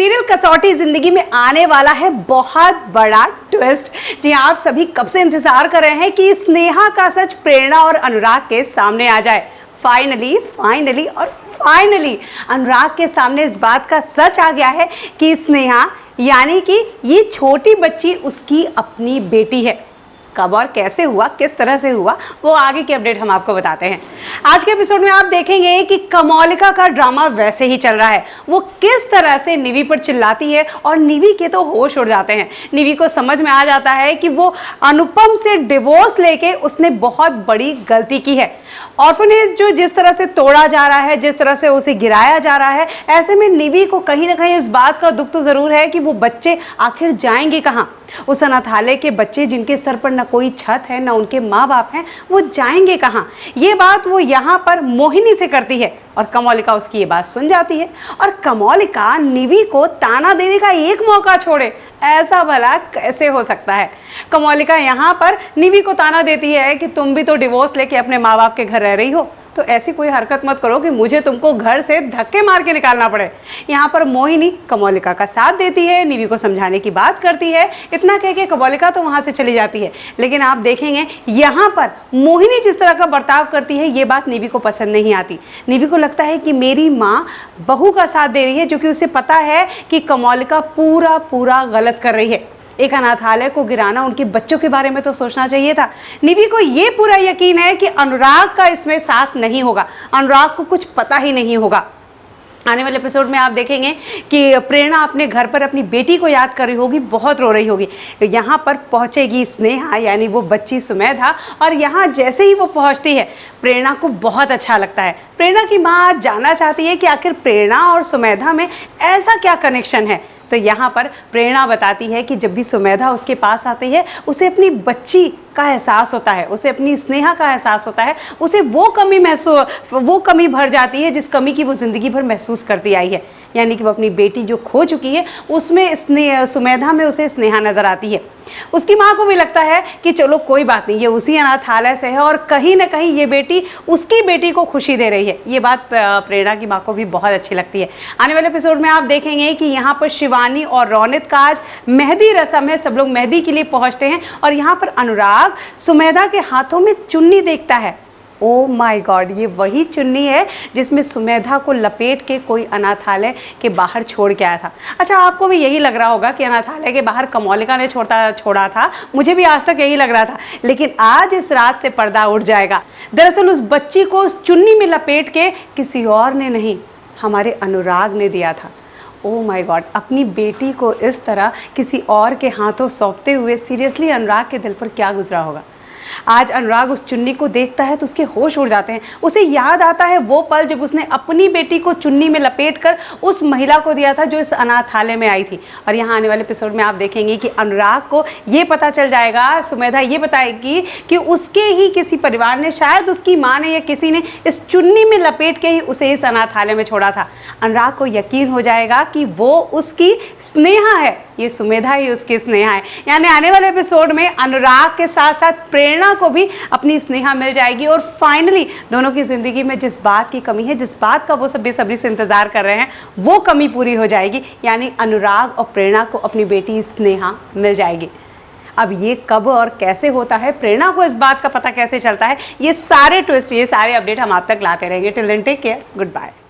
Serial कसौटी जिंदगी में आने वाला है बहुत बड़ा ट्विस्ट। जी आप सभी कब से इंतजार कर रहे हैं कि स्नेहा का सच प्रेरणा और अनुराग के सामने आ जाए। फाइनली अनुराग के सामने इस बात का सच आ गया है कि स्नेहा यानी कि ये छोटी बच्ची उसकी अपनी बेटी है। कब और कैसे हुआ, किस तरह से हुआ, वो आगे की अपडेट हम आपको बताते हैं। आज के एपिसोड में आप देखेंगे कि कमोलिका का ड्रामा वैसे ही चल रहा है। वो किस तरह से निवी पर चिल्लाती है और निवी के तो होश उड़ जाते हैं। निवी को समझ में आ जाता है कि वो अनुपम से डिवोर्स लेके उसने बहुत बड़ी गलती की है। ऑर्फनेज जो जिस तरह से तोड़ा जा रहा है, जिस तरह से उसे गिराया जा रहा है, ऐसे में निवी को कहीं ना कहीं इस बात का दुख तो जरूर है कि वो बच्चे आखिर जाएंगे कहाँ। उस अनाथालय के बच्चे जिनके सर पर न कोई छत है, न उनके माँ बाप हैं, वो जाएंगे कहाँ। ये बात वो यहाँ पर मोहिनी से करती है और कमोलिका उसकी ये बात सुन जाती है। और कमोलिका निवी को ताना देने का एक मौका छोड़े, ऐसा भला कैसे हो सकता है। कमोलिका यहाँ पर निवी को ताना देती है कि तुम भी तो डिवोर्स लेके अपने माँ बाप के घर रह रही हो, तो ऐसी कोई हरकत मत करो कि मुझे तुमको घर से धक्के मार के निकालना पड़े। यहाँ पर मोहिनी कमोलिका का साथ देती है, निवी को समझाने की बात करती है। इतना कह के कमोलिका तो वहाँ से चली जाती है। लेकिन आप देखेंगे यहाँ पर मोहिनी जिस तरह का बर्ताव करती है, ये बात निवी को पसंद नहीं आती। निवी को लगता है कि मेरी माँ बहू का साथ दे रही है, जो कि उसे पता है कि कमोलिका पूरा गलत कर रही है। एक अनाथालय को गिराना, उनके बच्चों के बारे में तो सोचना चाहिए था। निवी को ये पूरा यकीन है कि अनुराग का इसमें साथ नहीं होगा, अनुराग को कुछ पता ही नहीं होगा। आने वाले एपिसोड में आप देखेंगे कि प्रेरणा अपने घर पर अपनी बेटी को याद कर रही होगी, बहुत रो रही होगी। यहाँ पर पहुँचेगी स्नेहा यानी वो बच्ची सुमेधा, और यहाँ जैसे ही वो पहुँचती है प्रेरणा को बहुत अच्छा लगता है। प्रेरणा की माँ जानना चाहती है कि आखिर प्रेरणा और सुमेधा में ऐसा क्या कनेक्शन है। तो यहाँ पर प्रेरणा बताती है कि जब भी सुमेधा उसके पास आती है, उसे अपनी बच्ची का एहसास होता है, उसे अपनी स्नेहा का एहसास होता है, उसे वो कमी भर जाती है जिस कमी की वो ज़िंदगी भर महसूस करती आई है। यानी कि वो अपनी बेटी जो खो चुकी है, उसमें सुमेधा में उसे स्नेहा नज़र आती है। उसकी माँ को भी लगता है कि चलो कोई बात नहीं, ये उसी अनाथालय से है और कहीं ना कहीं ये बेटी उसकी बेटी को खुशी दे रही है। ये बात प्रेरणा की माँ को भी बहुत अच्छी लगती है। आने वाले एपिसोड में आप देखेंगे कि यहाँ पर शिवानी और रौनित का आज मेहंदी रस्म है। सब लोग मेहंदी के लिए पहुँचते हैं और यहाँ पर अनुराग सुमेधा के हाथों में चुन्नी देखता है। ओ माय गॉड, ये वही चुन्नी है जिसमें सुमेधा को लपेट के कोई अनाथालय के बाहर छोड़ के आया था। अच्छा, आपको भी यही लग रहा होगा कि अनाथालय के बाहर कमोलिका ने छोड़ा था। मुझे भी आज तक यही लग रहा था, लेकिन आज इस रात से पर्दा उठ जाएगा। दरअसल उस बच्ची को उस चुन्नी में लपेट के किसी और ने नहीं, हमारे अनुराग ने दिया था। ओह माय गॉड, अपनी बेटी को इस तरह किसी और के हाथों सौंपते हुए सीरियसली अनुराग के दिल पर क्या गुजरा होगा। आज अनुराग उस चुन्नी को देखता है तो उसके होश उड़ जाते हैं। उसे याद आता है वो पल जब उसने अपनी बेटी को चुन्नी में लपेटकर उस महिला को दिया था जो इस अनाथालय में आई थी। और यहाँ आने वाले एपिसोड में आप देखेंगे कि अनुराग को ये पता चल जाएगा, सुमेधा ये बताएगी कि उसके ही किसी परिवार ने, शायद उसकी माँ ने या किसी ने इस चुन्नी में लपेट के ही उसे इस अनाथालय में छोड़ा था। अनुराग को यकीन हो जाएगा कि वो उसकी स्नेहा है, ये सुमेधा ही उसकी स्नेहा है। यानी आने वाले एपिसोड में अनुराग के साथ साथ प्रेरणा को भी अपनी स्नेहा मिल जाएगी और फाइनली दोनों की ज़िंदगी में जिस बात की कमी है, जिस बात का वो सब बेसब्री से इंतज़ार कर रहे हैं, वो कमी पूरी हो जाएगी। यानी अनुराग और प्रेरणा को अपनी बेटी स्नेहा मिल जाएगी। अब ये कब और कैसे होता है, प्रेरणा को इस बात का पता कैसे चलता है, ये सारे ट्विस्ट, ये सारे अपडेट हम आप तक लाते रहेंगे। Till then take care, good bye.